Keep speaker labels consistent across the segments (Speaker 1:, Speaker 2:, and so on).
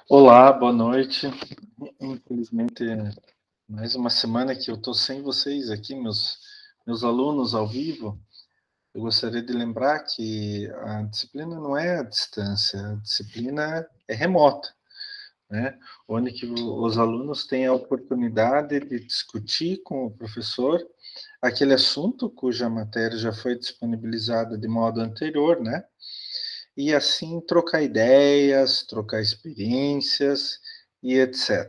Speaker 1: Olá, boa noite. Infelizmente, mais uma semana que eu estou sem vocês aqui, meus alunos ao vivo. Eu gostaria de lembrar que a disciplina não é à distância, a disciplina é remota, né? Onde que os alunos têm a oportunidade de discutir com o professor aquele assunto cuja matéria já foi disponibilizada de modo anterior, né? E assim trocar ideias, trocar experiências e etc.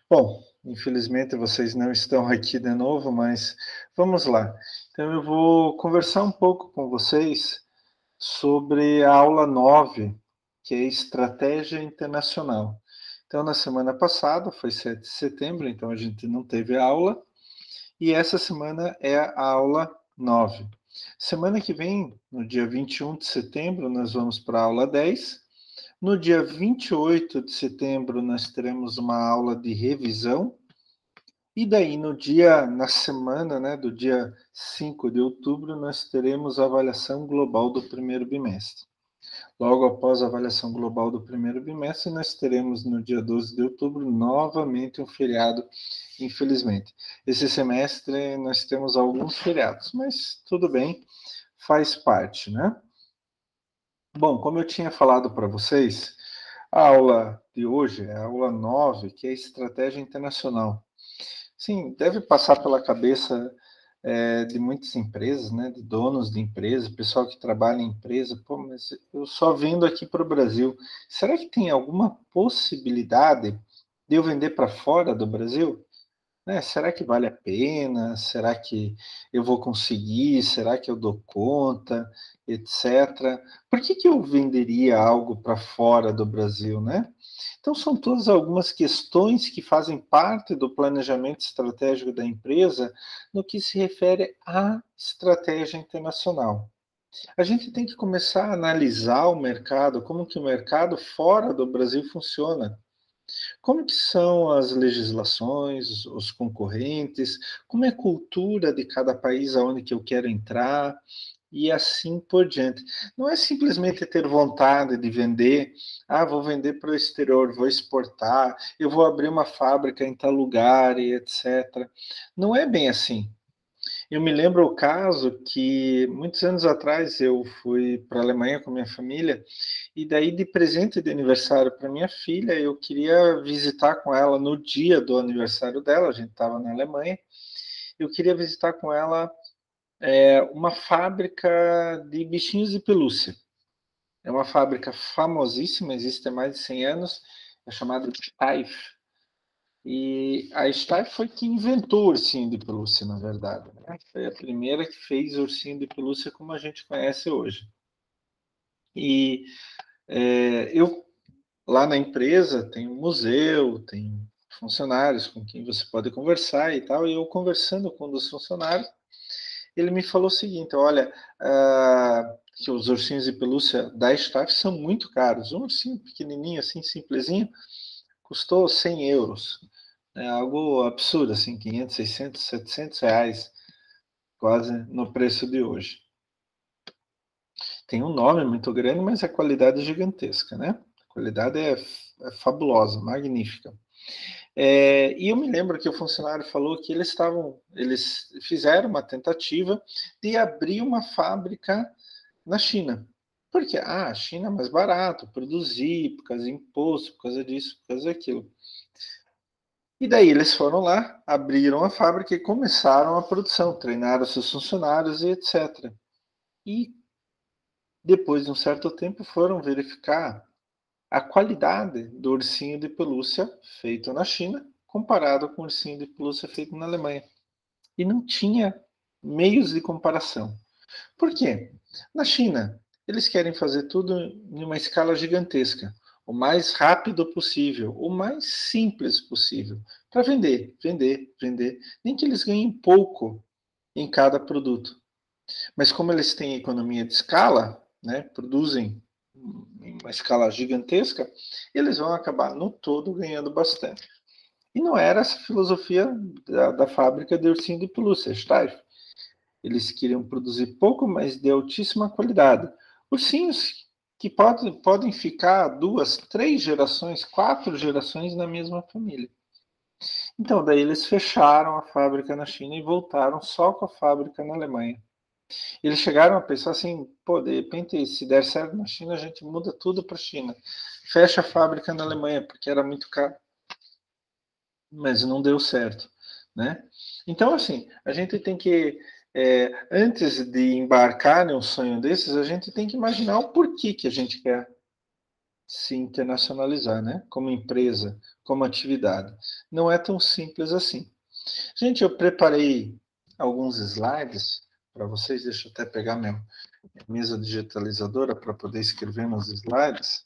Speaker 1: Bom, infelizmente vocês não estão aqui de novo, mas vamos lá. Então eu vou conversar um pouco com vocês sobre a aula 9, que é Estratégia Internacional. Então, na semana passada, foi 7 de setembro, então a gente não teve aula, e essa semana é a aula 9. Semana que vem, no dia 21 de setembro, nós vamos para a aula 10. No dia 28 de setembro, nós teremos uma aula de revisão. E daí, na semana, né, do dia 5 de outubro, nós teremos a avaliação global do primeiro bimestre. Logo após a avaliação global do primeiro bimestre, nós teremos no dia 12 de outubro novamente um feriado, infelizmente. Esse semestre nós temos alguns feriados, mas tudo bem, faz parte, né? Bom, como eu tinha falado para vocês, a aula de hoje é a aula 9, que é Estratégia Internacional. Sim, deve passar pela cabeça de muitas empresas, né, de donos de empresas, pessoal que trabalha em empresa, pô, mas eu só vendo aqui para o Brasil, será que tem alguma possibilidade de eu vender para fora do Brasil? Né? Será que vale a pena? Será que eu vou conseguir? Será que eu dou conta? Etc. Por que eu venderia algo para fora do Brasil, né? Então, são todas algumas questões que fazem parte do planejamento estratégico da empresa no que se refere à estratégia internacional. A gente tem que começar a analisar o mercado, como que o mercado fora do Brasil funciona. Como que são as legislações, os concorrentes, como é a cultura de cada país aonde que eu quero entrar, e assim por diante. Não é simplesmente ter vontade de vender, vou vender para o exterior, vou exportar, eu vou abrir uma fábrica em tal lugar e etc. Não é bem assim. Eu me lembro o caso que muitos anos atrás eu fui para a Alemanha com minha família e daí de presente de aniversário para minha filha eu queria visitar com ela no dia do aniversário dela. A gente estava na Alemanha. Eu queria visitar com ela uma fábrica de bichinhos de pelúcia. É uma fábrica famosíssima, existe há mais de 100 anos, é chamada Steiff. E a Steiff foi que inventou o ursinho de pelúcia, na verdade, né? Foi a primeira que fez o ursinho de pelúcia como a gente conhece hoje. E eu, lá na empresa, tem um museu, tem funcionários com quem você pode conversar e tal, e eu conversando com um dos funcionários, ele me falou o seguinte, olha, que os ursinhos de pelúcia da Steiff são muito caros. Um ursinho pequenininho, assim, simplesinho, custou 100 euros. É algo absurdo, assim, 500, 600, 700 reais, quase no preço de hoje. Tem um nome muito grande, mas a qualidade é gigantesca, né? A qualidade é fabulosa, magnífica. E eu me lembro que o funcionário falou que eles fizeram uma tentativa de abrir uma fábrica na China. Por quê? A China é mais barato, produzir, por causa de imposto, por causa disso, por causa daquilo. E daí eles foram lá, abriram a fábrica e começaram a produção, treinaram seus funcionários e etc. E depois de um certo tempo foram verificar a qualidade do ursinho de pelúcia feito na China comparado com o ursinho de pelúcia feito na Alemanha. E não tinha meios de comparação. Por quê? Na China, eles querem fazer tudo em uma escala gigantesca, o mais rápido possível, o mais simples possível, para vender, vender, vender. Nem que eles ganhem pouco em cada produto. Mas como eles têm economia de escala, né, produzem em uma escala gigantesca, eles vão acabar no todo ganhando bastante. E não era essa filosofia da fábrica de ursinho de pelúcia, Steiff. Eles queriam produzir pouco, mas de altíssima qualidade. Ursinhos que podem ficar 2, 3 gerações, 4 gerações na mesma família. Então, daí eles fecharam a fábrica na China e voltaram só com a fábrica na Alemanha. Eles chegaram a pensar assim, pô, de repente, se der certo na China, a gente muda tudo para a China. Fecha a fábrica na Alemanha, porque era muito caro. Mas não deu certo, né? Então, assim, a gente tem que, antes de embarcar em um sonho desses, a gente tem que imaginar o porquê que a gente quer se internacionalizar, né? Como empresa, como atividade. Não é tão simples assim. Gente, eu preparei alguns slides para vocês. Deixa eu até pegar minha mesa digitalizadora para poder escrever nos slides.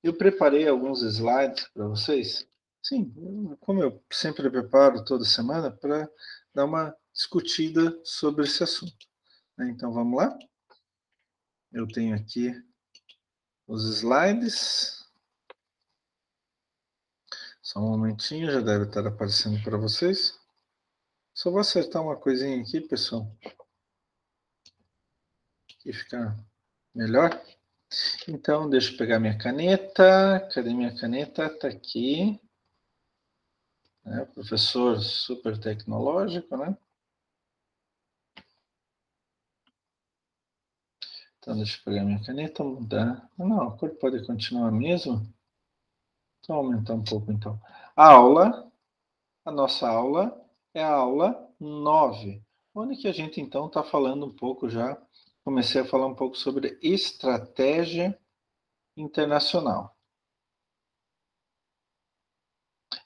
Speaker 1: Eu preparei alguns slides para vocês. Sim, como eu sempre preparo toda semana para dar uma discutida sobre esse assunto. Então, vamos lá? Eu tenho aqui os slides. Só um momentinho, já deve estar aparecendo para vocês. Só vou acertar uma coisinha aqui, pessoal. Que fica melhor. Então, deixa eu pegar minha caneta. Cadê minha caneta? Está aqui. Professor super tecnológico, né? Então, deixa eu pegar minha caneta, mudar. Não, a cor pode continuar mesmo. Vou aumentar um pouco, então. A nossa aula é a aula 9, onde que a gente, então, está falando um pouco já, comecei a falar um pouco sobre estratégia internacional.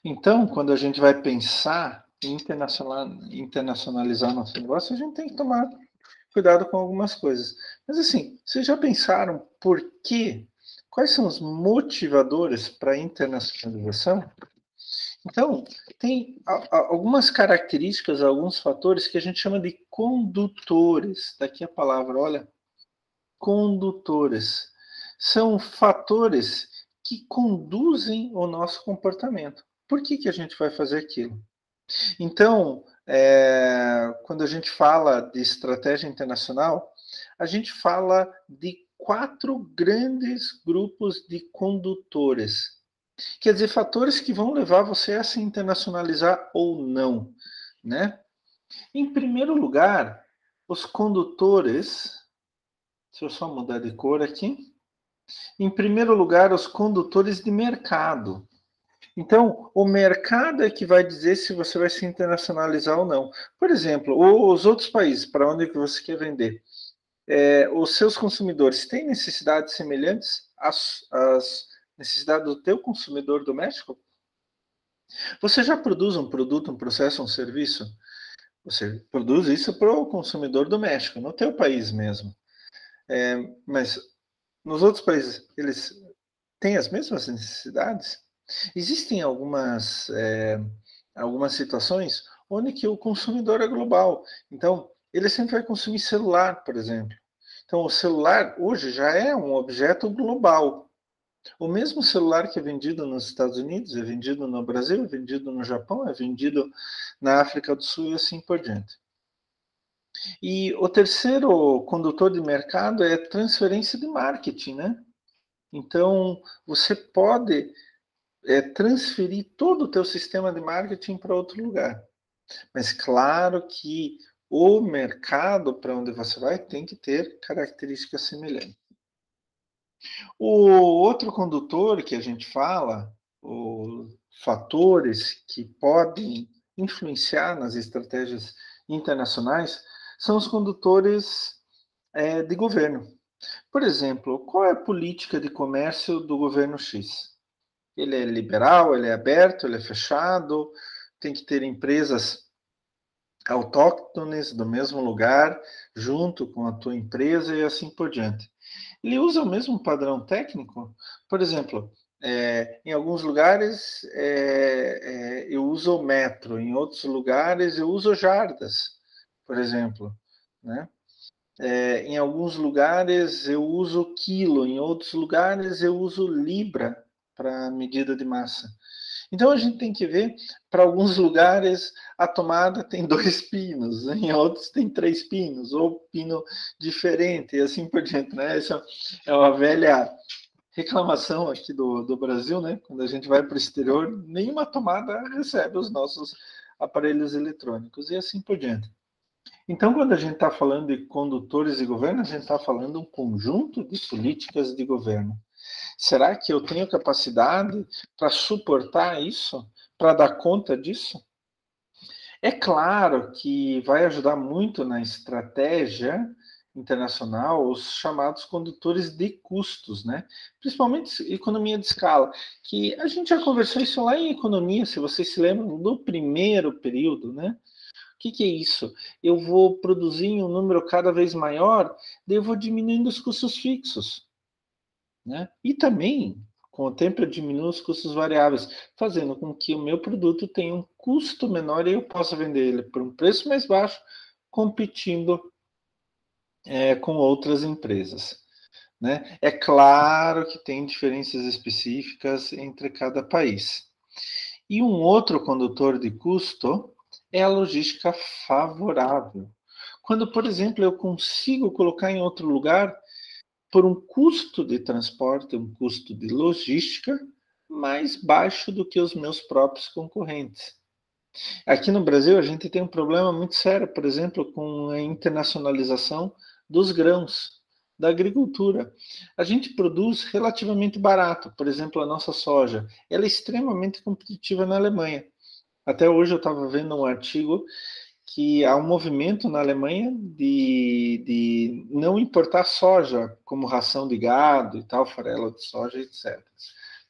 Speaker 1: Então, quando a gente vai pensar em internacionalizar nosso negócio, a gente tem que tomar cuidado com algumas coisas. Mas assim, vocês já pensaram por quê? Quais são os motivadores para a internacionalização? Então, tem algumas características, alguns fatores que a gente chama de condutores. Daqui a palavra, olha, condutores. São fatores que conduzem o nosso comportamento. Por que a gente vai fazer aquilo? Então, quando a gente fala de estratégia internacional, a gente fala de 4 grandes grupos de condutores. Quer dizer, fatores que vão levar você a se internacionalizar ou não, né? Em primeiro lugar, os condutores. Deixa eu só mudar de cor aqui. Em primeiro lugar, os condutores de mercado. Então, o mercado é que vai dizer se você vai se internacionalizar ou não. Por exemplo, os outros países, para onde que você quer vender? Os seus consumidores têm necessidades semelhantes às necessidades do teu consumidor doméstico? Você já produz um produto, um processo, um serviço? Você produz isso para o consumidor doméstico, no teu país mesmo. Mas nos outros países, eles têm as mesmas necessidades? Existem algumas situações onde que o consumidor é global. Então, ele sempre vai consumir celular, por exemplo. Então, o celular hoje já é um objeto global. O mesmo celular que é vendido nos Estados Unidos, é vendido no Brasil, é vendido no Japão, é vendido na África do Sul e assim por diante. E o terceiro condutor de mercado é transferência de marketing, né? Então, você pode transferir todo o teu sistema de marketing para outro lugar. Mas claro que o mercado para onde você vai tem que ter características semelhantes. O outro condutor que a gente fala, os fatores que podem influenciar nas estratégias internacionais, são os condutores de governo. Por exemplo, qual é a política de comércio do governo X? Ele é liberal, ele é aberto, ele é fechado, tem que ter empresas autóctones do mesmo lugar, junto com a tua empresa e assim por diante. Ele usa o mesmo padrão técnico? Por exemplo, em alguns lugares eu uso o metro, em outros lugares eu uso jardas, por exemplo, né? Em alguns lugares eu uso quilo, em outros lugares eu uso libra para medida de massa. Então a gente tem que ver, para alguns lugares a tomada tem 2 pinos, em outros tem 3 pinos, ou pino diferente, e assim por diante, né? Essa é uma velha reclamação aqui do Brasil, né? Quando a gente vai para o exterior, nenhuma tomada recebe os nossos aparelhos eletrônicos, e assim por diante. Então, quando a gente está falando de condutores de governo, a gente está falando de um conjunto de políticas de governo. Será que eu tenho capacidade para suportar isso? Para dar conta disso? É claro que vai ajudar muito na estratégia internacional os chamados condutores de custos, né? Principalmente economia de escala, que a gente já conversou isso lá em economia, se vocês se lembram, do primeiro período, né? O que é isso? Eu vou produzir em um número cada vez maior, daí eu vou diminuindo os custos fixos, né? E também, com o tempo, eu diminuo os custos variáveis, fazendo com que o meu produto tenha um custo menor e eu possa vender ele por um preço mais baixo, competindo com outras empresas, né? É claro que tem diferenças específicas entre cada país. E um outro condutor de custo é a logística favorável. Quando, por exemplo, eu consigo colocar em outro lugar por um custo de transporte, um custo de logística mais baixo do que os meus próprios concorrentes. Aqui no Brasil, a gente tem um problema muito sério, por exemplo, com a internacionalização dos grãos, da agricultura. A gente produz relativamente barato, por exemplo, a nossa soja. Ela é extremamente competitiva na Alemanha. Até hoje eu estava vendo um artigo que há um movimento na Alemanha de não importar soja como ração de gado e tal, farelo de soja, etc.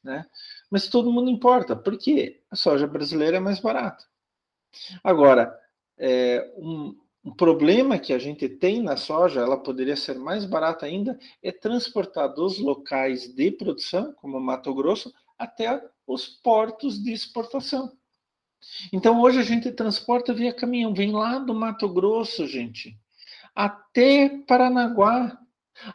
Speaker 1: Né? Mas todo mundo importa, porque a soja brasileira é mais barata. Agora, um problema que a gente tem na soja, ela poderia ser mais barata ainda, é transportar dos locais de produção, como Mato Grosso, até os portos de exportação. Então, hoje a gente transporta via caminhão, vem lá do Mato Grosso, gente, até Paranaguá.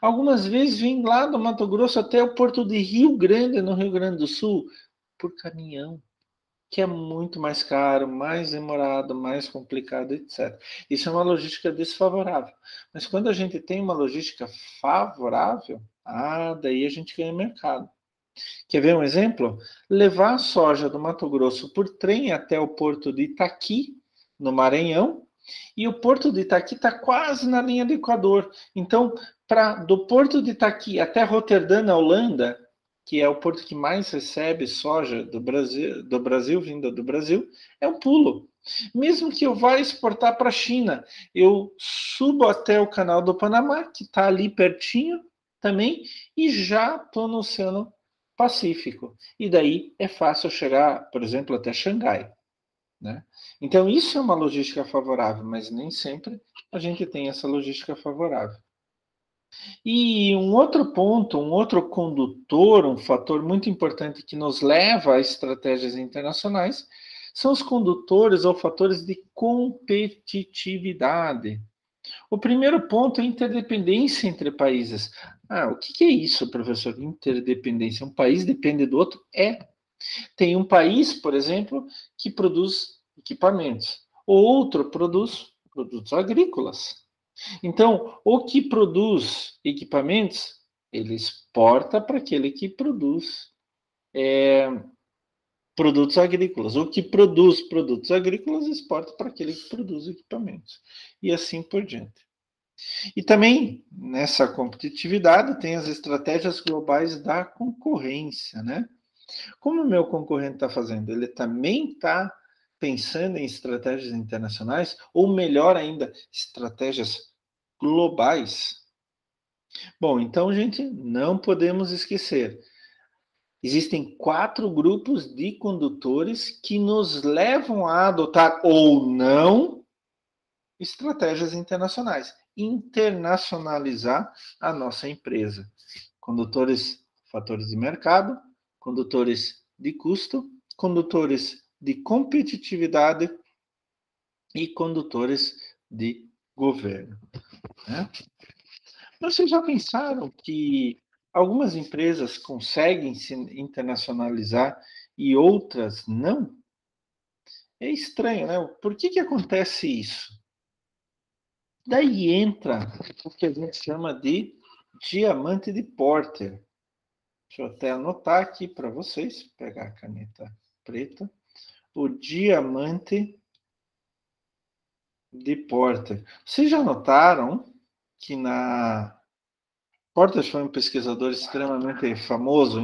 Speaker 1: Algumas vezes vem lá do Mato Grosso até o porto de Rio Grande, no Rio Grande do Sul, por caminhão, que é muito mais caro, mais demorado, mais complicado, etc. Isso é uma logística desfavorável. Mas quando a gente tem uma logística favorável, daí a gente ganha mercado. Quer ver um exemplo? Levar a soja do Mato Grosso por trem até o porto de Itaqui, no Maranhão, e o porto de Itaqui está quase na linha do Equador. Então, do porto de Itaqui até Roterdã, na Holanda, que é o porto que mais recebe soja do Brasil vinda do Brasil, é um pulo. Mesmo que eu vá exportar para a China, eu subo até o canal do Panamá, que está ali pertinho também, e já estou no Oceano Pacífico. E daí é fácil chegar, por exemplo, até Xangai. Né? Então, isso é uma logística favorável, mas nem sempre a gente tem essa logística favorável. E um outro ponto, um outro condutor, um fator muito importante que nos leva a estratégias internacionais, são os condutores ou fatores de competitividade. O primeiro ponto é a interdependência entre países. O que é isso, professor? Interdependência. Um país depende do outro? Tem um país, por exemplo, que produz equipamentos. O outro produz produtos agrícolas. Então, o que produz equipamentos, ele exporta para aquele que produz produtos agrícolas. O que produz produtos agrícolas, exporta para aquele que produz equipamentos. E assim por diante. E também, nessa competitividade, tem as estratégias globais da concorrência, né? Como o meu concorrente está fazendo? Ele também está pensando em estratégias internacionais, ou melhor ainda, estratégias globais. Bom, então, gente, não podemos esquecer. Existem 4 grupos de condutores que nos levam a adotar ou não estratégias internacionais. Internacionalizar a nossa empresa. Condutores, fatores de mercado, condutores de custo, condutores de competitividade e condutores de governo. Né? Vocês já pensaram que algumas empresas conseguem se internacionalizar e outras não? É estranho, né? Por que acontece isso? Daí entra o que a gente chama de diamante de Porter. Deixa eu até anotar aqui para vocês, pegar a caneta preta. O diamante de Porter. Vocês já notaram que Porter foi um pesquisador extremamente famoso,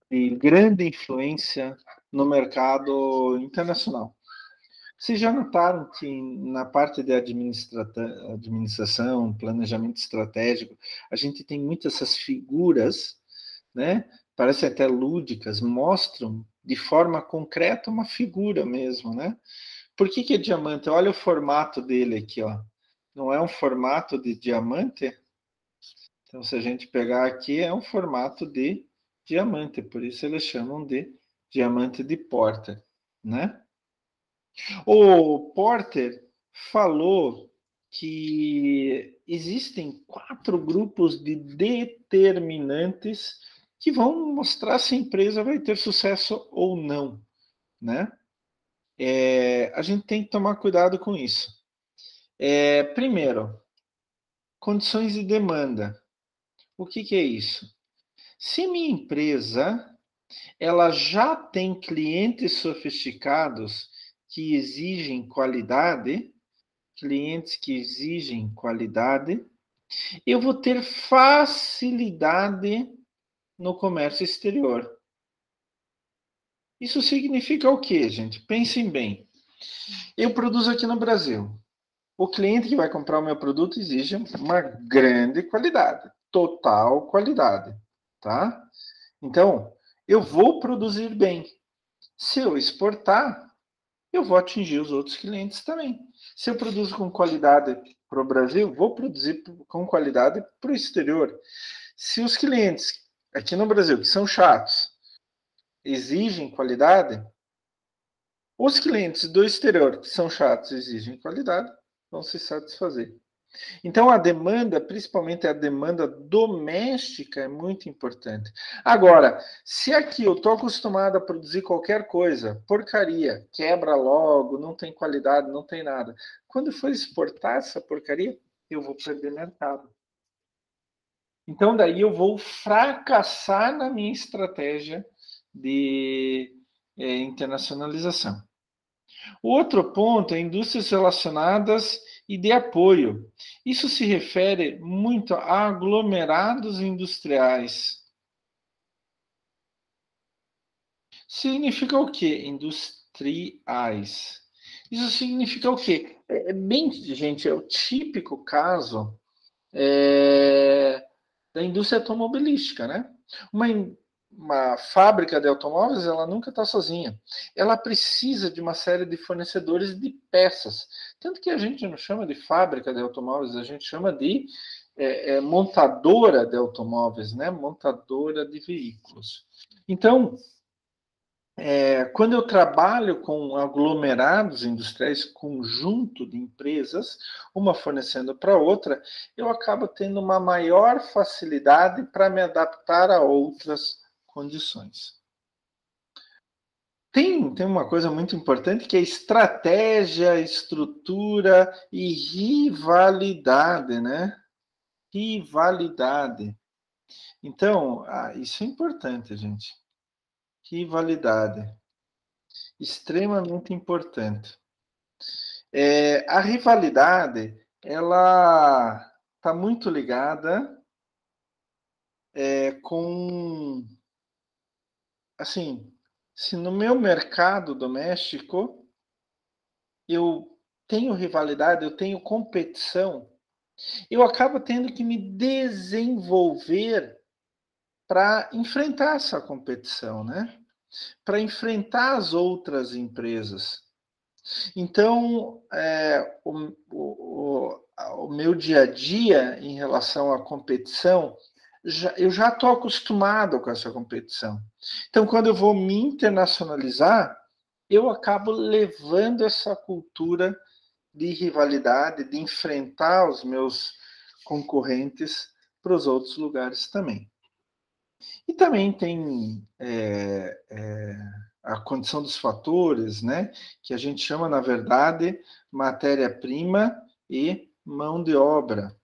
Speaker 1: de grande influência no mercado internacional. Vocês já notaram que na parte de administração, planejamento estratégico, a gente tem muitas essas figuras, né? Parecem até lúdicas, mostram de forma concreta uma figura mesmo, né? Por que é diamante? Olha o formato dele aqui, ó. Não é um formato de diamante? Então, se a gente pegar aqui, é um formato de diamante, por isso eles chamam de diamante de Porter, né? O Porter falou que existem 4 grupos de determinantes que vão mostrar se a empresa vai ter sucesso ou não, né? A gente tem que tomar cuidado com isso. Primeiro, condições de demanda. O que é isso? Se minha empresa ela já tem clientes sofisticados que exigem qualidade, eu vou ter facilidade no comércio exterior. Isso significa o quê, gente? Pensem bem. Eu produzo aqui no Brasil. O cliente que vai comprar o meu produto exige uma grande qualidade, total qualidade, tá? Então, eu vou produzir bem. Se eu exportar, eu vou atingir os outros clientes também. Se eu produzo com qualidade para o Brasil, vou produzir com qualidade para o exterior. Se os clientes aqui no Brasil, que são chatos, exigem qualidade, os clientes do exterior, que são chatos, exigem qualidade, vão se satisfazer. Então, a demanda, principalmente a demanda doméstica, é muito importante. Agora, se aqui eu estou acostumado a produzir qualquer coisa, porcaria, quebra logo, não tem qualidade, não tem nada. Quando eu for exportar essa porcaria, eu vou perder mercado. Então, daí eu vou fracassar na minha estratégia de internacionalização. O outro ponto é indústrias relacionadas e de apoio. Isso se refere muito a aglomerados industriais. Significa o quê? Industriais. Isso significa o quê? Bem, gente, é o típico caso da indústria automobilística, né? Uma fábrica de automóveis, ela nunca está sozinha. Ela precisa de uma série de fornecedores de peças. Tanto que a gente não chama de fábrica de automóveis, a gente chama de montadora de automóveis, né? Montadora de veículos. Então, quando eu trabalho com aglomerados industriais, conjunto de empresas, uma fornecendo para outra, eu acabo tendo uma maior facilidade para me adaptar a outras condições. Tem uma coisa muito importante que é estratégia, estrutura e rivalidade, né? Rivalidade. Então, isso é importante, gente. Rivalidade. Extremamente importante. A rivalidade, ela está muito ligada com, assim, se no meu mercado doméstico eu tenho rivalidade, eu tenho competição, eu acabo tendo que me desenvolver para enfrentar essa competição, né? Para enfrentar as outras empresas. Então, o meu dia a dia em relação à competição, eu já estou acostumado com essa competição. Então, quando eu vou me internacionalizar, eu acabo levando essa cultura de rivalidade, de enfrentar os meus concorrentes para os outros lugares também. E também tem a condição dos fatores, né? Que a gente chama, na verdade, matéria-prima e mão de obra.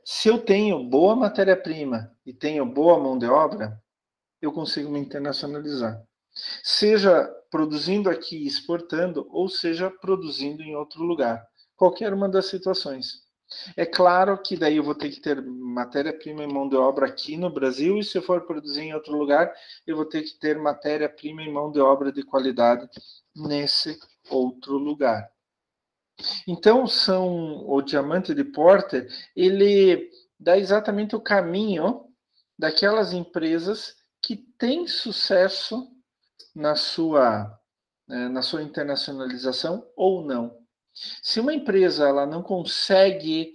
Speaker 1: Se eu tenho boa matéria-prima e tenho boa mão de obra, eu consigo me internacionalizar. Seja produzindo aqui e exportando, ou seja produzindo em outro lugar. Qualquer uma das situações. É claro que daí eu vou ter que ter matéria-prima e mão de obra aqui no Brasil, e se eu for produzir em outro lugar, eu vou ter que ter matéria-prima e mão de obra de qualidade nesse outro lugar. Então, o diamante de Porter, ele dá exatamente o caminho daquelas empresas que têm sucesso na sua internacionalização ou não. Se uma empresa ela não consegue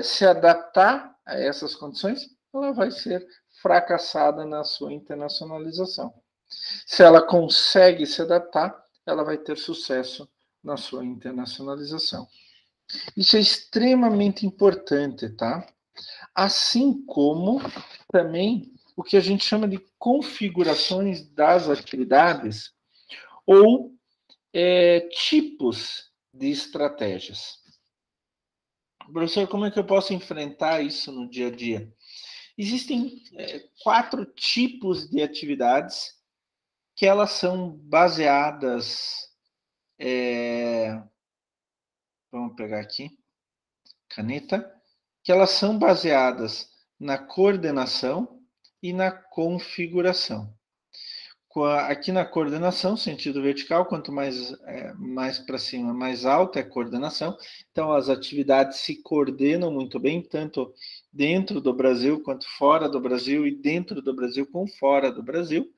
Speaker 1: se adaptar a essas condições, ela vai ser fracassada na sua internacionalização. Se ela consegue se adaptar, ela vai ter sucesso na sua internacionalização. Isso é extremamente importante, tá? Assim como também o que a gente chama de configurações das atividades ou tipos de estratégias. Professor, como é que eu posso enfrentar isso no dia a dia? Existem 4 tipos de atividades que elas são baseadas... vamos pegar aqui, caneta, que elas são baseadas na coordenação e na configuração. Aqui na coordenação, sentido vertical, quanto mais para cima, mais alta é a coordenação. Então, as atividades se coordenam muito bem, tanto dentro do Brasil quanto fora do Brasil, e dentro do Brasil com fora do Brasil.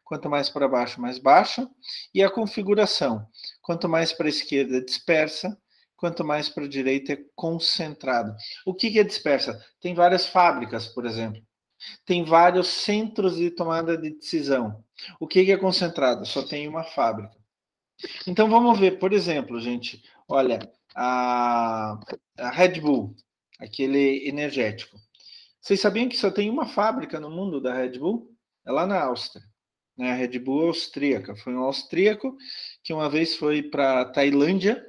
Speaker 1: Quanto mais para baixo, mais baixa. E a configuração, quanto mais para a esquerda, dispersa, quanto mais para a direita, é concentrada. O que é dispersa? Tem várias fábricas, por exemplo. Tem vários centros de tomada de decisão. O que é concentrado? Só tem uma fábrica. Então, vamos ver, por exemplo, gente, olha, a Red Bull, aquele energético. Vocês sabiam que só tem uma fábrica no mundo da Red Bull? É lá na Áustria. Né? A Red Bull é austríaca. Foi um austríaco que uma vez foi para a Tailândia,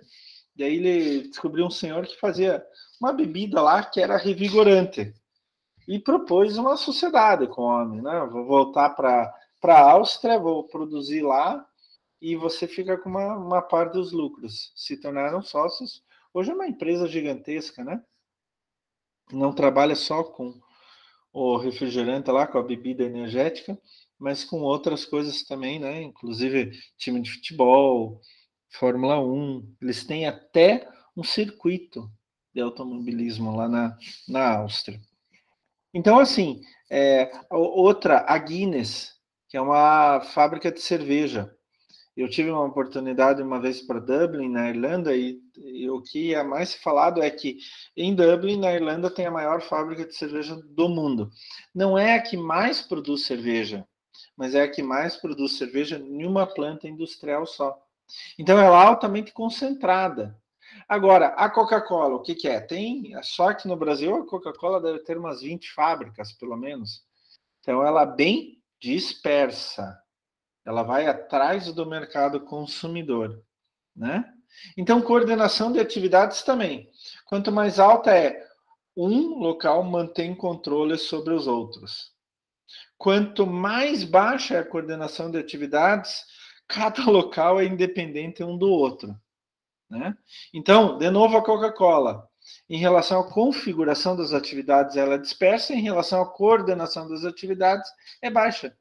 Speaker 1: e aí ele descobriu um senhor que fazia uma bebida lá que era revigorante. E propôs uma sociedade com o homem, né? Vou voltar para a Áustria, vou produzir lá e você fica com uma parte dos lucros. Se tornaram sócios. Hoje é uma empresa gigantesca, né? Não trabalha só com o refrigerante lá, com a bebida energética, mas com outras coisas também, né? Inclusive time de futebol, Fórmula 1. Eles têm até um circuito de automobilismo lá na Áustria. Então, assim, outra, a Guinness, que é uma fábrica de cerveja. Eu tive uma oportunidade uma vez para Dublin, na Irlanda, e o que é mais falado é que em Dublin, na Irlanda, tem a maior fábrica de cerveja do mundo. Não é a que mais produz cerveja, mas é a que mais produz cerveja em uma planta industrial só. Então, ela é altamente concentrada. Agora, a Coca-Cola, o que é? Só que no Brasil a Coca-Cola deve ter umas 20 fábricas, pelo menos. Então, ela é bem dispersa. Ela vai atrás do mercado consumidor, né? Então, coordenação de atividades também. Quanto mais alta é, um local mantém controle sobre os outros. Quanto mais baixa é a coordenação de atividades, cada local é independente um do outro. Né? Então, de novo, a Coca-Cola. Em relação à configuração das atividades, ela é dispersa. Em relação à coordenação das atividades, é baixa.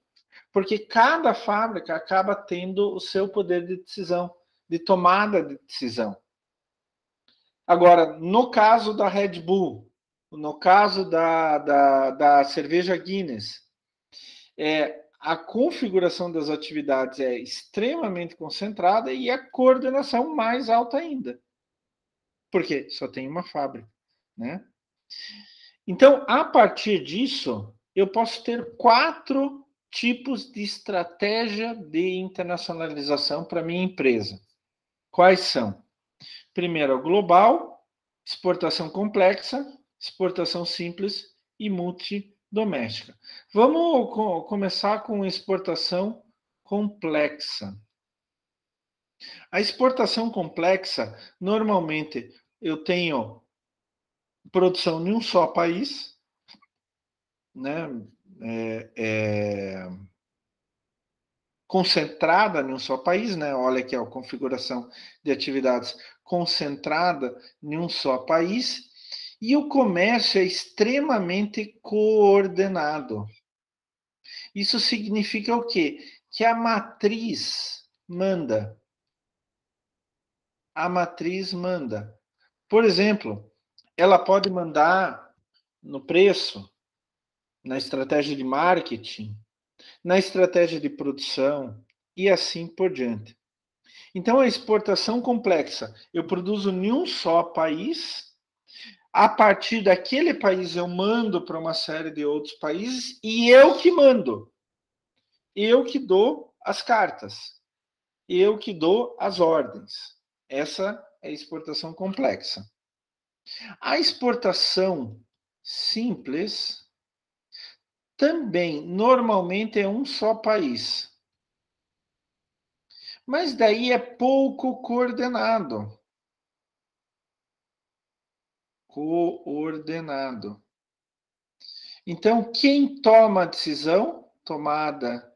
Speaker 1: Porque cada fábrica acaba tendo o seu poder de decisão, de tomada de decisão. Agora, no caso da Red Bull, no caso da cerveja Guinness, a configuração das atividades é extremamente concentrada e a coordenação mais alta ainda. Porque só tem uma fábrica, né? Então, a partir disso, eu posso ter 4 tipos de estratégia de internacionalização para minha empresa. Quais são? Primeiro, global, exportação complexa, exportação simples e multinacional. doméstica. Vamos começar com exportação complexa. A exportação complexa, normalmente, eu tenho produção em um só país, né? Concentrada em um só país, né? Olha aqui a configuração de atividades concentrada em um só país, e o comércio é extremamente coordenado. Isso significa o quê? Que a matriz manda. A matriz manda. Por exemplo, ela pode mandar no preço, na estratégia de marketing, na estratégia de produção e assim por diante. Então, a exportação complexa, eu produzo em um só país, a partir daquele país eu mando para uma série de outros países e eu que mando. Eu que dou as cartas. Eu que dou as ordens. Essa é a exportação complexa. A exportação simples também normalmente é um só país. Mas daí é pouco coordenado. Coordenado. Então, quem toma a decisão? Tomada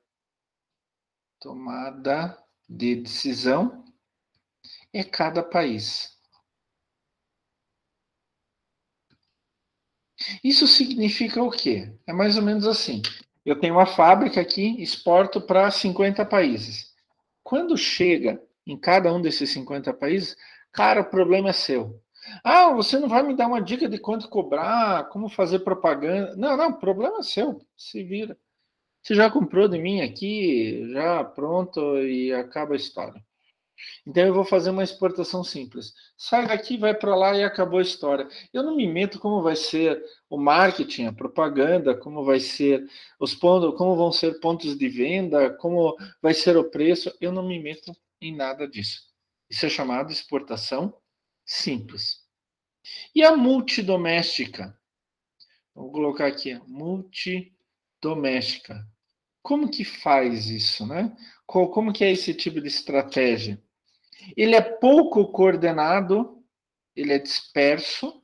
Speaker 1: de decisão é cada país. Isso significa o quê? É mais ou menos assim. Eu tenho uma fábrica aqui, exporto para 50 países. Quando chega em cada um desses 50 países, cara, o problema é seu. Ah, você não vai me dar uma dica de quanto cobrar, como fazer propaganda. Não, o problema é seu. Se vira. Você já comprou de mim aqui, já pronto e acaba a história. Então eu vou fazer uma exportação simples. Sai daqui, vai para lá e acabou a história. Eu não me meto como vai ser o marketing, a propaganda, como vai ser os pontos, como vão ser pontos de venda, como vai ser o preço. Eu não me meto em nada disso. Isso é chamado exportação simples. E a multidoméstica? Vou colocar aqui, multidoméstica. Como que faz isso, né? Como que é esse tipo de estratégia? Ele é pouco coordenado, ele é disperso,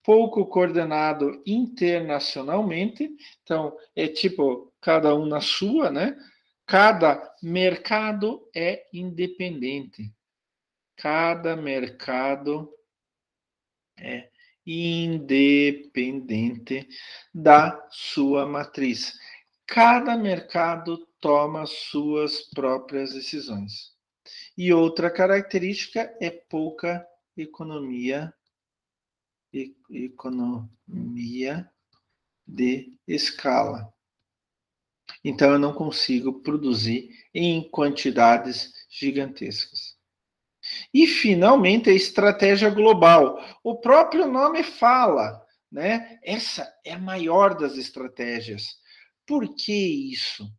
Speaker 1: pouco coordenado internacionalmente, então é tipo cada um na sua, né? Cada mercado é independente. Cada mercado é independente da sua matriz. Cada mercado toma suas próprias decisões. E outra característica é pouca economia de escala. Então eu não consigo produzir em quantidades gigantescas. E finalmente a estratégia global. O próprio nome fala, né? Essa é a maior das estratégias. Por que isso?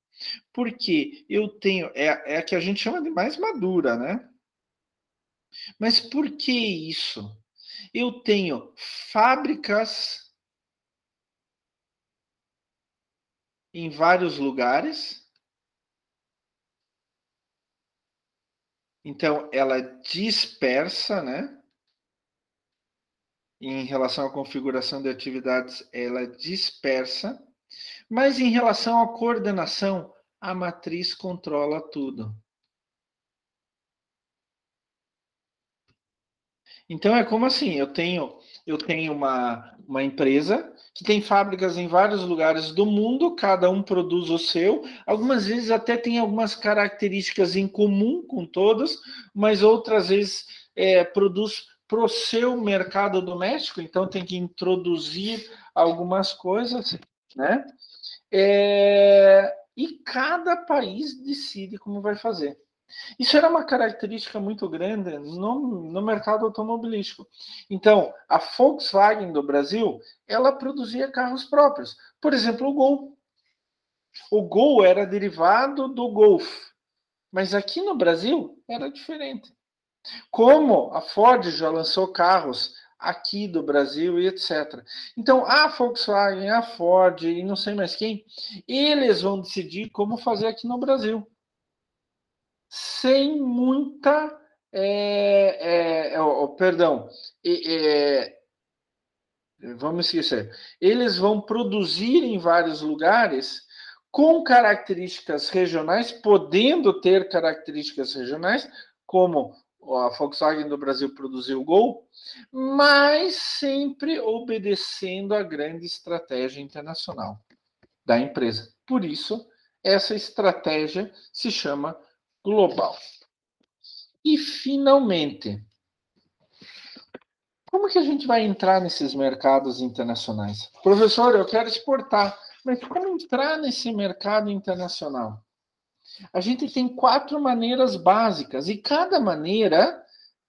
Speaker 1: Porque eu tenho, é a que a gente chama de mais madura, né? Mas por que isso? Eu tenho fábricas em vários lugares. Então, ela dispersa, né? Em relação à configuração de atividades, ela dispersa. Mas em relação à coordenação, a matriz controla tudo. Então é como assim, eu tenho uma empresa que tem fábricas em vários lugares do mundo, cada um produz o seu, algumas vezes até tem algumas características em comum com todas, mas outras vezes produz para o seu mercado doméstico, então tem que introduzir algumas coisas, né? E cada país decide como vai fazer. Isso era uma característica muito grande no mercado automobilístico. Então, a Volkswagen do Brasil, ela produzia carros próprios. Por exemplo, o Gol. O Gol era derivado do Golf, mas aqui no Brasil era diferente. Como a Ford já lançou carros aqui do Brasil e etc. Então, a Volkswagen, a Ford e não sei mais quem, eles vão decidir como fazer aqui no Brasil. Sem muita... perdão, vamos esquecer. Eles vão produzir em vários lugares com características regionais, podendo ter características regionais, como a Volkswagen do Brasil produziu o Gol, mas sempre obedecendo a grande estratégia internacional da empresa. Por isso, essa estratégia se chama global. E, finalmente, como que a gente vai entrar nesses mercados internacionais? Professor, eu quero exportar, mas como entrar nesse mercado internacional? A gente tem 4 maneiras básicas e cada maneira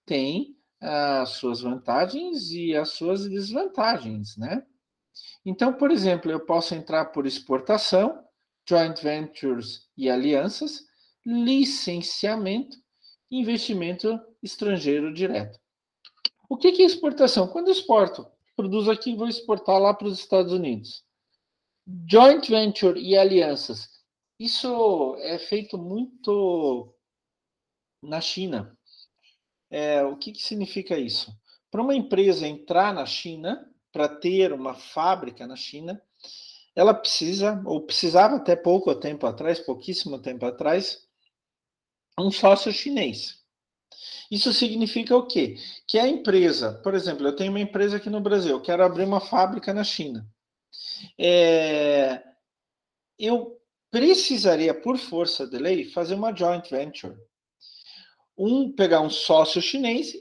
Speaker 1: tem as suas vantagens e as suas desvantagens, né? Então, por exemplo, eu posso entrar por exportação, joint ventures e alianças, licenciamento, investimento estrangeiro direto. O que é exportação? Quando eu exporto, produzo aqui e vou exportar lá para os Estados Unidos. Joint venture e alianças. Isso é feito muito na China. O que significa isso? Para uma empresa entrar na China, para ter uma fábrica na China, ela precisa, ou precisava até pouco tempo atrás, pouquíssimo tempo atrás, um sócio chinês. Isso significa o quê? Que a empresa, por exemplo, eu tenho uma empresa aqui no Brasil, eu quero abrir uma fábrica na China. Eu precisaria, por força de lei, fazer uma joint venture. Pegar um sócio chinês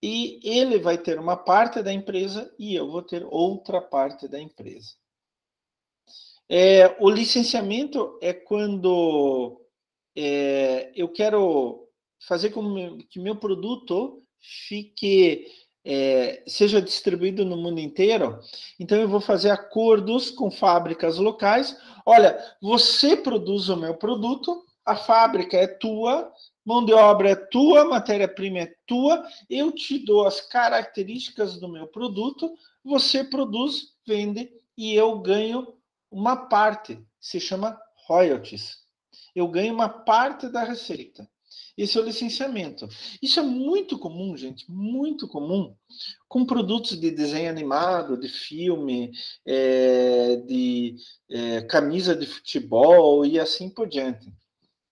Speaker 1: e ele vai ter uma parte da empresa e eu vou ter outra parte da empresa. O licenciamento é quando eu quero fazer com que meu produto seja distribuído no mundo inteiro. Então, eu vou fazer acordos com fábricas locais. Olha, você produz o meu produto, a fábrica é tua, mão de obra é tua, matéria-prima é tua, eu te dou as características do meu produto, você produz, vende e eu ganho uma parte, se chama royalties. Eu ganho uma parte da receita. Esse é o licenciamento. Isso é muito comum, gente, muito comum, com produtos de desenho animado, de filme, de camisa de futebol e assim por diante,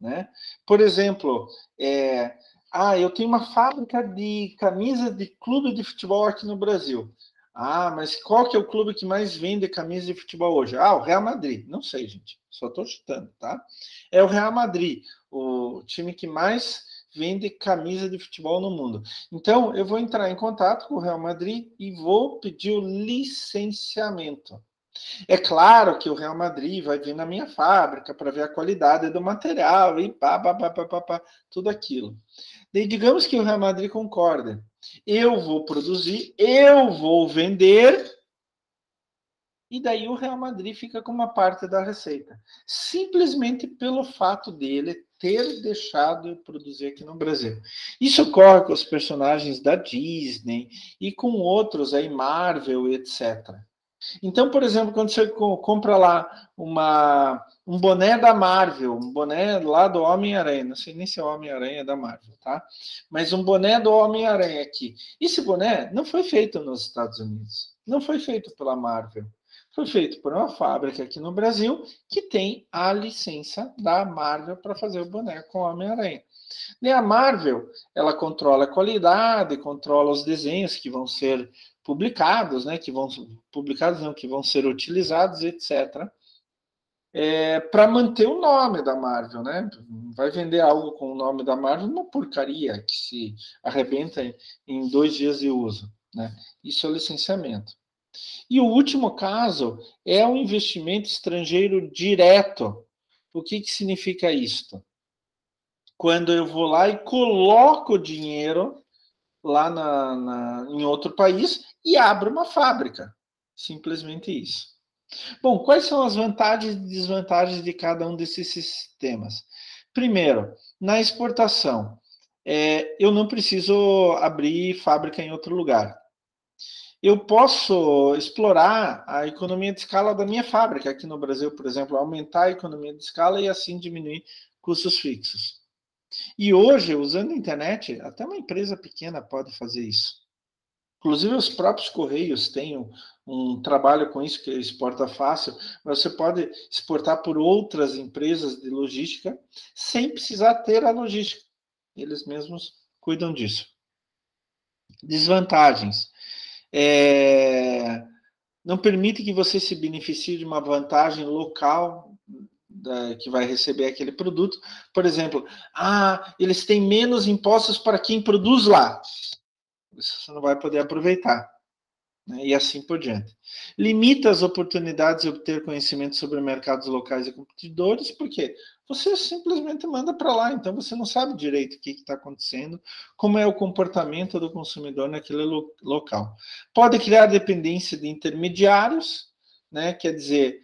Speaker 1: né? Por exemplo, eu tenho uma fábrica de camisa de clube de futebol aqui no Brasil. Mas qual que é o clube que mais vende camisa de futebol hoje? O Real Madrid. Não sei, gente. Só estou chutando, tá? É o Real Madrid, o time que mais vende camisa de futebol no mundo. Então, eu vou entrar em contato com o Real Madrid e vou pedir o licenciamento. É claro que o Real Madrid vai vir na minha fábrica para ver a qualidade do material e tudo aquilo. Daí, digamos que o Real Madrid concorda. Eu vou produzir, eu vou vender, e daí o Real Madrid fica com uma parte da receita. Simplesmente pelo fato dele ter deixado eu produzir aqui no Brasil. Isso ocorre com os personagens da Disney e com outros aí, Marvel, etc. Então, por exemplo, quando você compra lá um boné da Marvel, um boné lá do Homem-Aranha, não sei nem se é o Homem-Aranha é da Marvel, tá? Mas um boné do Homem-Aranha aqui. Esse boné não foi feito nos Estados Unidos, não foi feito pela Marvel. Foi feito por uma fábrica aqui no Brasil que tem a licença da Marvel para fazer o boné com o Homem-Aranha. E a Marvel, ela controla a qualidade, controla os desenhos que vão ser publicados, né, que vão ser utilizados, etc. Para manter o nome da Marvel, né? Vai vender algo com o nome da Marvel, uma porcaria que se arrebenta em 2 dias de uso, né? Isso é o licenciamento. E o último caso é o investimento estrangeiro direto. O que significa isto? Quando eu vou lá e coloco dinheiro lá em outro país e abro uma fábrica. Simplesmente isso. Bom, quais são as vantagens e desvantagens de cada um desses sistemas? Primeiro, na exportação, eu não preciso abrir fábrica em outro lugar. eu posso explorar a economia de escala da minha fábrica aqui no Brasil, por exemplo, aumentar a economia de escala e assim diminuir custos fixos. E hoje, usando a internet, até uma empresa pequena pode fazer isso. Inclusive, os próprios Correios têm um trabalho com isso, que é exporta fácil, mas você pode exportar por outras empresas de logística sem precisar ter a logística. Eles mesmos cuidam disso. Desvantagens. Não permite que você se beneficie de uma vantagem local que vai receber aquele produto. Por exemplo, eles têm menos impostos para quem produz lá. Isso você não vai poder aproveitar. Né? E assim por diante. Limita as oportunidades de obter conhecimento sobre mercados locais e competidores, porque você simplesmente manda para lá, então você não sabe direito o que está acontecendo, como é o comportamento do consumidor naquele local. Pode criar dependência de intermediários, né? Quer dizer,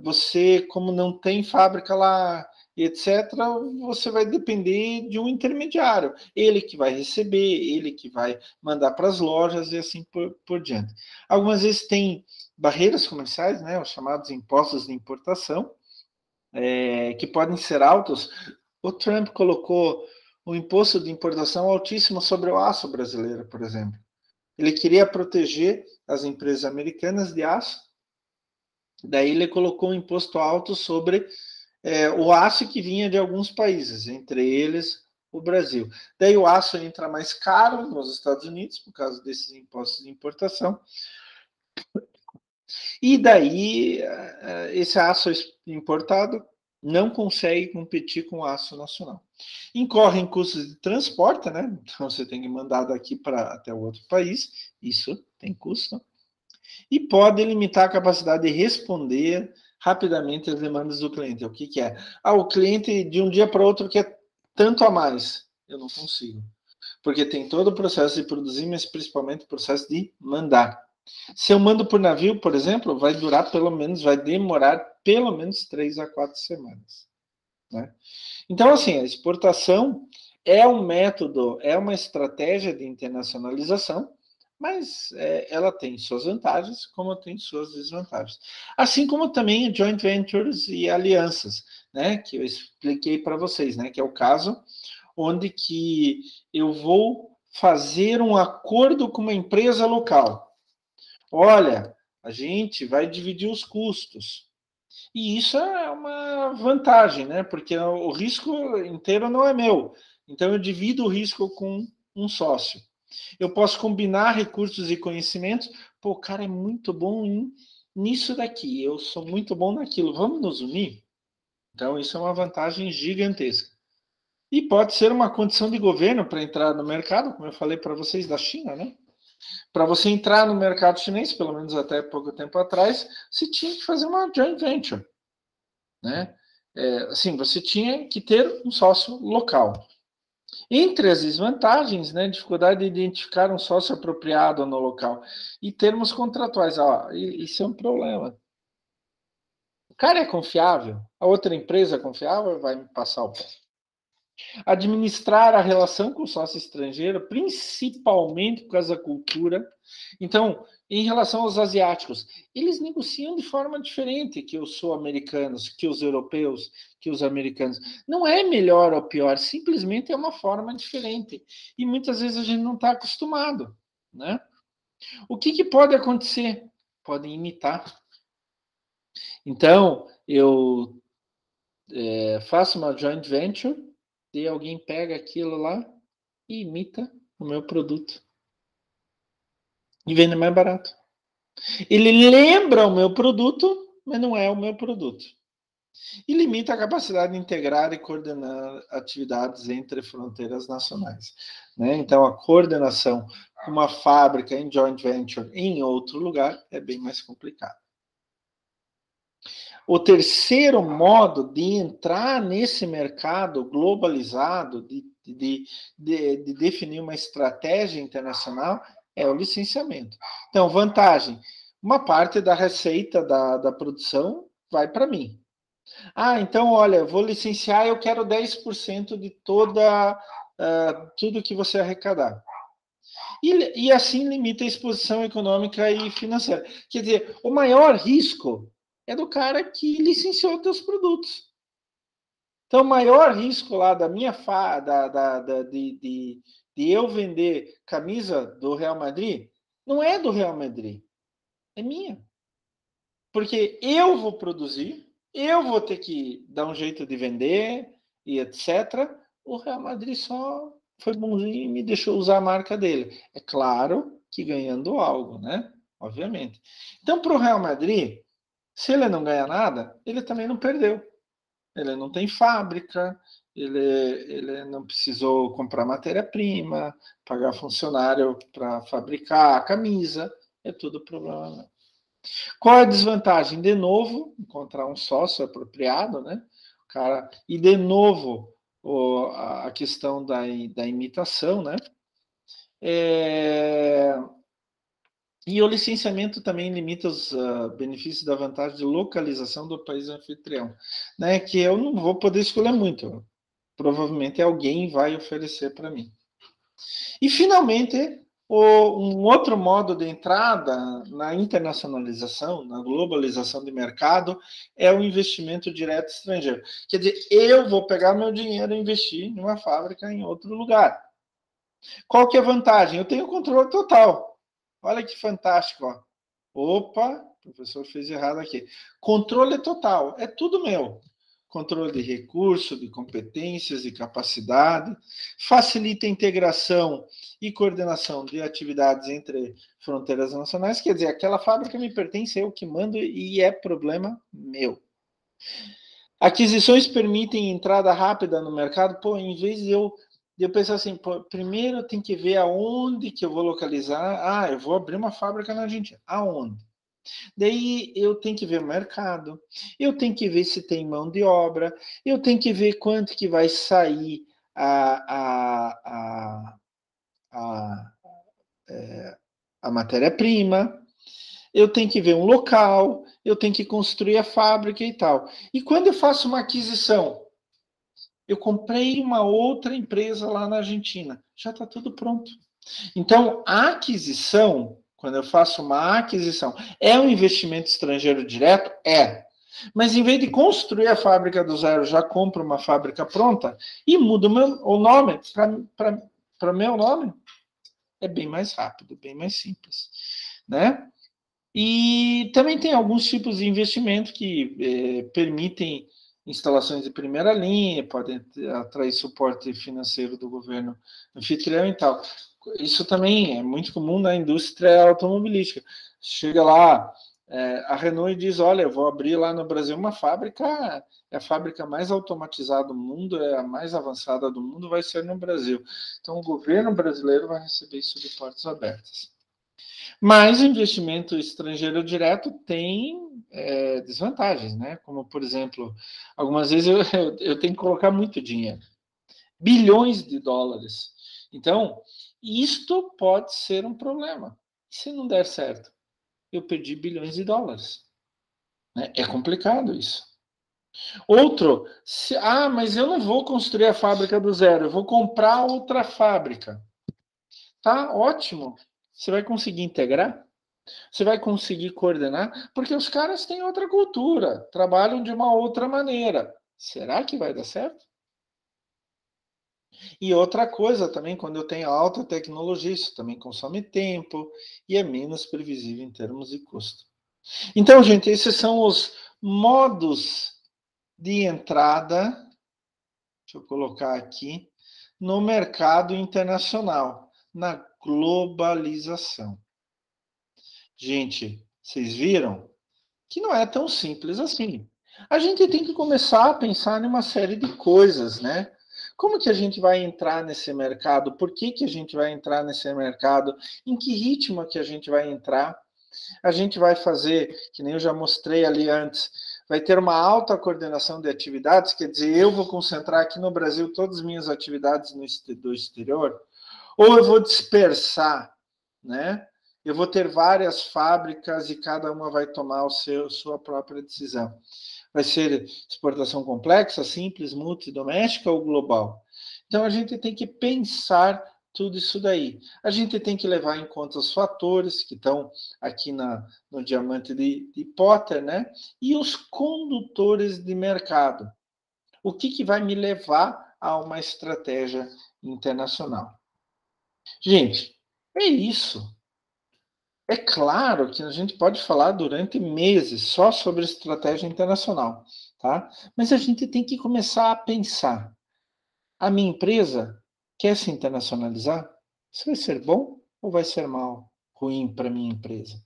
Speaker 1: você, como não tem fábrica lá, etc., você vai depender de um intermediário. Ele que vai receber, ele que vai mandar para as lojas e assim por diante. Algumas vezes tem barreiras comerciais, né, os chamados impostos de importação, que podem ser altos. O Trump colocou o imposto de importação altíssimo sobre o aço brasileiro, por exemplo. Ele queria proteger as empresas americanas de aço, daí ele colocou um imposto alto sobre o aço que vinha de alguns países, entre eles o Brasil. Daí o aço entra mais caro nos Estados Unidos, por causa desses impostos de importação. E daí esse aço importado não consegue competir com o aço nacional. Incorre em custos de transporte, né? Então você tem que mandar daqui até o outro país, isso tem custo. E pode limitar a capacidade de responder rapidamente as demandas do cliente. O que é? O cliente de um dia para outro quer tanto a mais. Eu não consigo. Porque tem todo o processo de produzir, mas principalmente o processo de mandar. Se eu mando por navio, por exemplo, vai demorar pelo menos 3 a 4 semanas. Né? Então, assim, a exportação é um método, é uma estratégia de internacionalização, mas ela tem suas vantagens, como tem suas desvantagens. Assim como também joint ventures e alianças, né, que eu expliquei para vocês, né, que é o caso onde que eu vou fazer um acordo com uma empresa local. Olha, a gente vai dividir os custos. E isso é uma vantagem, né, porque o risco inteiro não é meu. Então eu divido o risco com um sócio. Eu posso combinar recursos e conhecimentos. Pô, o cara é muito bom nisso daqui. Eu sou muito bom naquilo. Vamos nos unir? Então, isso é uma vantagem gigantesca. E pode ser uma condição de governo para entrar no mercado, como eu falei para vocês, da China, né? Para você entrar no mercado chinês, pelo menos até pouco tempo atrás, você tinha que fazer uma joint venture, né? Assim, você tinha que ter um sócio local. Entre as desvantagens, né, dificuldade de identificar um sócio apropriado no local e termos contratuais. Isso é um problema. O cara é confiável? A outra empresa é confiável? Vai me passar o pé. Administrar a relação com o sócio estrangeiro, principalmente por causa da cultura. Então, em relação aos asiáticos, eles negociam de forma diferente que os sul-americanos, que os europeus, que os americanos. Não é melhor ou pior, simplesmente é uma forma diferente. E muitas vezes a gente não está acostumado. Né? O que pode acontecer? Podem imitar. Então, eu faço uma joint venture, e alguém pega aquilo lá e imita o meu produto. E vende mais barato. Ele lembra o meu produto, mas não é o meu produto. E limita a capacidade de integrar e coordenar atividades entre fronteiras nacionais. Né? Então, a coordenação com uma fábrica em joint venture em outro lugar é bem mais complicado. O terceiro modo de entrar nesse mercado globalizado, de definir uma estratégia internacional, é o licenciamento. Então, vantagem: uma parte da receita da produção vai para mim. Então, olha, vou licenciar, eu quero 10% de tudo que você arrecadar. E assim limita a exposição econômica e financeira. Quer dizer, o maior risco é do cara que licenciou teus produtos. Então, o maior risco lá da minha de eu vender camisa do Real Madrid não é do Real Madrid, é minha. Porque eu vou produzir, eu vou ter que dar um jeito de vender e etc. O Real Madrid só foi bonzinho e me deixou usar a marca dele. É claro que ganhando algo, né? Obviamente. Então, para o Real Madrid, se ele não ganha nada, ele também não perdeu. Ele não tem fábrica, ele não precisou comprar matéria-prima, pagar funcionário para fabricar a camisa, é tudo problema. Qual é a desvantagem? De novo, encontrar um sócio apropriado, né? Cara, e de novo, a questão da imitação, né? E o licenciamento também limita os benefícios da vantagem de localização do país anfitrião, né? Que eu não vou poder escolher muito. Provavelmente alguém vai oferecer para mim. E, finalmente, um outro modo de entrada na internacionalização, na globalização de mercado, é o investimento direto estrangeiro. Quer dizer, eu vou pegar meu dinheiro e investir em uma fábrica em outro lugar. Qual que é a vantagem? Eu tenho controle total. Olha que fantástico. Ó. Opa, o professor fez errado aqui. Controle total, é tudo meu. Controle de recurso, de competências e capacidade, facilita a integração e coordenação de atividades entre fronteiras nacionais, quer dizer, aquela fábrica me pertence, eu que mando e é problema meu. Aquisições permitem entrada rápida no mercado, pô, em vez de eu pensar assim, pô, primeiro eu tenho que ver aonde que eu vou localizar, eu vou abrir uma fábrica na Argentina, aonde? Daí eu tenho que ver o mercado, eu tenho que ver se tem mão de obra, eu tenho que ver quanto que vai sair a matéria-prima, eu tenho que ver um local, eu tenho que construir a fábrica e tal. E quando eu faço uma aquisição, eu comprei uma outra empresa lá na Argentina, já está tudo pronto. Então, a aquisição, quando eu faço uma aquisição, é um investimento estrangeiro direto? É. Mas em vez de construir a fábrica do zero, já compro uma fábrica pronta e mudo o nome para meu nome. É bem mais rápido, bem mais simples, né? E também tem alguns tipos de investimento que permitem instalações de primeira linha, podem atrair suporte financeiro do governo anfitrião e tal. Isso também é muito comum na indústria automobilística. Chega lá, a Renault e diz, olha, eu vou abrir lá no Brasil uma fábrica, é a fábrica mais automatizada do mundo, é a mais avançada do mundo, vai ser no Brasil. Então, o governo brasileiro vai receber isso de portas abertas. Mas o investimento estrangeiro direto tem desvantagens, né? Como, por exemplo, algumas vezes eu tenho que colocar muito dinheiro. Bilhões de dólares. Então, isto pode ser um problema. Se não der certo, eu perdi bilhões de dólares. Né? É complicado isso. Outro, mas eu não vou construir a fábrica do zero, eu vou comprar outra fábrica. Tá, ótimo. Você vai conseguir integrar? Você vai conseguir coordenar? Porque os caras têm outra cultura, trabalham de uma outra maneira. Será que vai dar certo? E outra coisa também, quando eu tenho alta tecnologia, isso também consome tempo e é menos previsível em termos de custo. Então, gente, esses são os modos de entrada, deixa eu colocar aqui, no mercado internacional, na globalização. Gente, vocês viram que não é tão simples assim. A gente tem que começar a pensar em uma série de coisas, né? Como que a gente vai entrar nesse mercado? Por que a gente vai entrar nesse mercado? Em que ritmo que a gente vai entrar? A gente vai fazer, que nem eu já mostrei ali antes, vai ter uma alta coordenação de atividades, quer dizer, eu vou concentrar aqui no Brasil todas as minhas atividades do exterior, ou eu vou dispersar, né? Eu vou ter várias fábricas e cada uma vai tomar sua própria decisão. Vai ser exportação complexa, simples, multidoméstica ou global? Então, a gente tem que pensar tudo isso daí. A gente tem que levar em conta os fatores que estão aqui no diamante de Potter, né? E os condutores de mercado. O que vai me levar a uma estratégia internacional? Gente, é isso. É claro que a gente pode falar durante meses só sobre estratégia internacional, tá? Mas a gente tem que começar a pensar. A minha empresa quer se internacionalizar? Isso vai ser bom ou vai ser mal, ruim para minha empresa?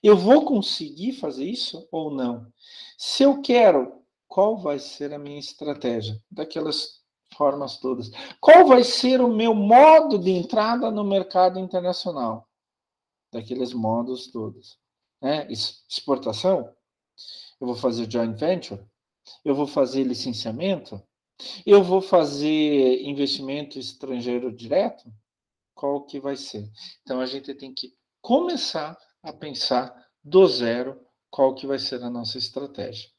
Speaker 1: Eu vou conseguir fazer isso ou não? Se eu quero, qual vai ser a minha estratégia? Daquelas formas todas. Qual vai ser o meu modo de entrada no mercado internacional? Daqueles modos todos. Né? Exportação? Eu vou fazer joint venture? Eu vou fazer licenciamento? Eu vou fazer investimento estrangeiro direto? Qual que vai ser? Então, a gente tem que começar a pensar do zero qual que vai ser a nossa estratégia.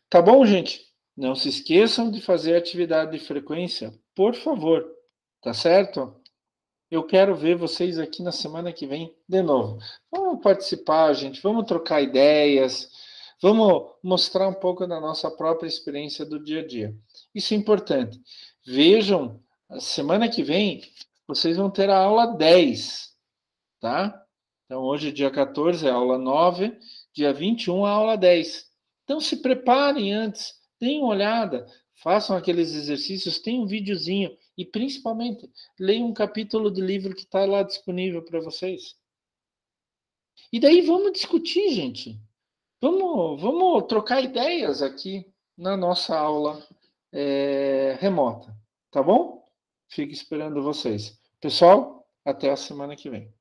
Speaker 1: Tá bom, gente? Não se esqueçam de fazer atividade de frequência, por favor. Tá certo? Eu quero ver vocês aqui na semana que vem de novo. Vamos participar, gente. Vamos trocar ideias. Vamos mostrar um pouco da nossa própria experiência do dia a dia. Isso é importante. Vejam, a semana que vem vocês vão ter a aula 10, tá? Então, hoje, dia 14, é a aula 9, dia 21, a aula 10. Então, se preparem antes, deem uma olhada, façam aqueles exercícios, tem um videozinho e, principalmente, leiam um capítulo do livro que está lá disponível para vocês. E daí vamos discutir, gente. Vamos trocar ideias aqui na nossa aula remota, tá bom? Fico esperando vocês. Pessoal, até a semana que vem.